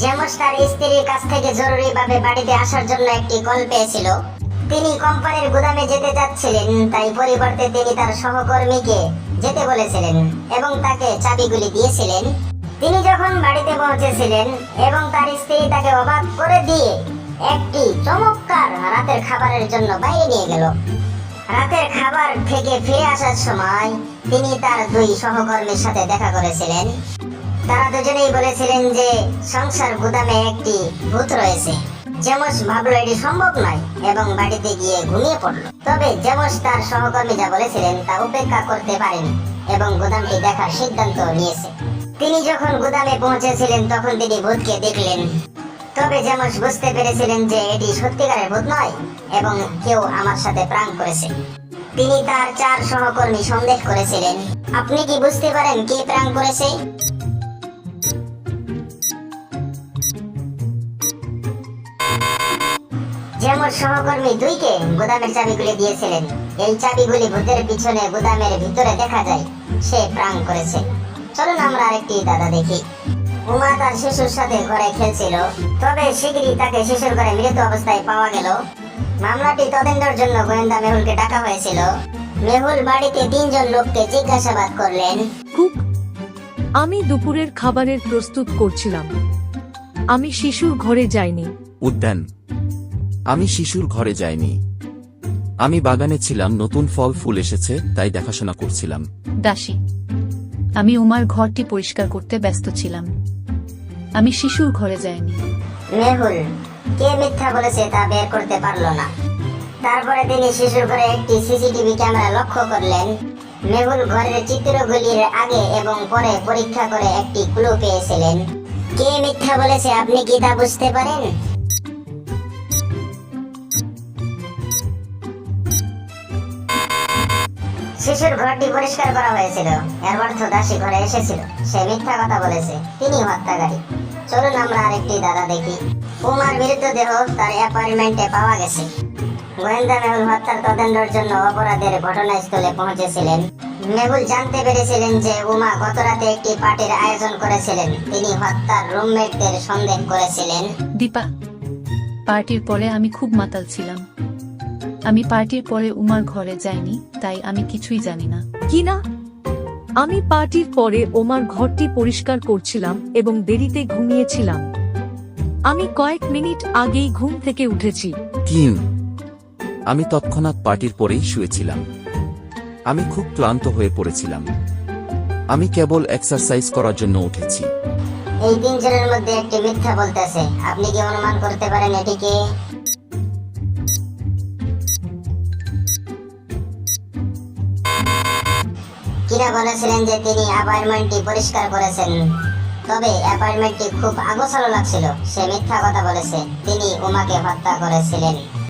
James তার স্ত্রীর কাছ থেকে জরুরিভাবে বাড়িতে আসার জন্য একটি কল পেয়েছিল। তিনি কোম্পানির গুদামে যেতে চাচ্ছিলেন, তাই পরিবর্তে তিনি তার সহকর্মীকে যেতে বলেছিলেন এবং তাকে চাবিগুলি দিয়েছিলেন। তিনি যখন বাড়িতে পৌঁছেছিলেন এবং তার স্ত্রী তাকে অবাক করে দিয়ে একটি চমৎকার রাতের খাবারের জন্য বাইরে নিয়ে গেল। রাতের খাবার থেকে ফিরে আসার সময় তিনি তার দুই সহকর্মীর সাথে দেখা করেছিলেন। তারা দুজনেই বলেছিলেন যে সংসার গুদামে একটি ভূত রয়েছে। জেমস ভাবলো এটি সম্ভব নয় এবং বাড়িতে গিয়ে ঘুমিয়ে পড়ল। তবে জেমস তার সহকর্মী যা বলেছিলেন তা উপেক্ষা করতে পারেনি এবং গুদামটি দেখার সিদ্ধান্ত নিয়েছে। তিনি যখন গুদামে পৌঁছেছিলেন তখন তিনি ভূতকে দেখলেন। তবে জেমস বুঝতে পেরেছিলেন যে এটি সত্যিকারের ভূত নয় এবং কেউ আমার সাথে প্রাঙ্ক করেছে। তিনি তার চার সহকর্মী সন্দেহ করেছিলেন। আপনি কি বুঝতে পারেন কে প্রাঙ্ক করেছে? জেমস সহকর্মী দুইকে গুদামের চাবিগুলি দিয়েছিলেন। এই চাবিগুলি ভূতের পিছনে গুদামের ভিতরে দেখা যায়। সে প্রাঙ্ক করেছে। চলুন আমরা আরেকটি দাদা দেখি। উমা তার শিশুর সাথে ঘরে খেলছিল, তবে শীঘ্রই তাকে শিশুর ঘরে মৃত অবস্থায় পাওয়া গেল। মামলাটি তদন্তের জন্য গোয়েন্দা মেহুলকে ডাকা হয়েছিল। মেহুল বাড়িতে তিনজন লোককে জিজ্ঞাসাবাদ করলেন। কুক, আমি দুপুরের খাবারের প্রস্তুত করছিলাম। আমি শিশুর ঘরে যাইনি। উদ্যান, আমি শিশুর ঘরে যাইনি। আমি বাগানে ছিলাম, নতুন ফল ফুল এসেছে তাই দেখাশোনা করছিলাম। দাসী, আমি উমার ঘরটি পরিষ্কার করতে ব্যস্ত ছিলাম। আমি শিশুর ঘরে যাইনি। মেহুল কে মিথ্যা বলেছে তা বের করতে পারল না। তারপরে তিনি শিশুর ঘরে একটি সিসিটিভি ক্যামেরা লক্ষ্য করলেন। মেহুল ঘরের চিত্রগুলির আগে এবং পরে পরীক্ষা করে একটি ক্লু পেয়েছিলেন। কে মিথ্যা বলেছে আপনি কি তা বুঝতে পারেন? শিশুর ঘরটি পরিষ্কার করা হয়েছিল, এর অর্থ দাসী ঘরে এসেছিল। সে মিথ্যা কথা বলেছে, তিনি হত্যাকারী। চলুন আমরা আরেকটি দাদা দেখি। উমার মৃতদেহ তার অ্যাপার্টমেন্টে পাওয়া গেছে। গোয়েন্দা মেহুল হত্যার তদন্তের জন্য অপরাধের ঘটনাস্থলে পৌঁছেছিলেন। মেহুল জানতে পেরেছিলেন যে উমা গত রাতে একটি পার্টির আয়োজন করেছিলেন। তিনি হত্যার রুমমেটদের সন্দেহ করেছিলেন। দীপা, পার্টির পরে আমি খুব মাতাল ছিলাম। আমি পার্টির পরে উমার ঘরে যাইনি, তাই আমি কিছুই জানি না। কি না? আমি পার্টির পরে ওমার ঘরটি পরিষ্কার করছিলাম এবং দেরিতে ঘুমিয়েছিলাম। আমি কয়েক মিনিট আগেই ঘুম থেকে উঠেছি। কিম, আমি তৎক্ষণাৎ পার্টির পরেই শুয়েছিলাম। আমি খুব ক্লান্ত হয়ে পড়েছিলাম। আমি কেবল এক্সারসাইজ করার জন্য উঠেছি। এই তিনজনের মধ্যে একটি মিথ্যা বলতেছে। আপনি কি অনুমান করতে পারেন এটিকে? কিরা বলেছিলেন যে তিনি অ্যাপার্টমেন্টটি পরিষ্কার করেছেন, তবে অ্যাপার্টমেন্টটি খুব আগোছালো লাগছিল। সে মিথ্যা কথা বলেছে। তিনি উমাকে হত্যা করেছিলেন।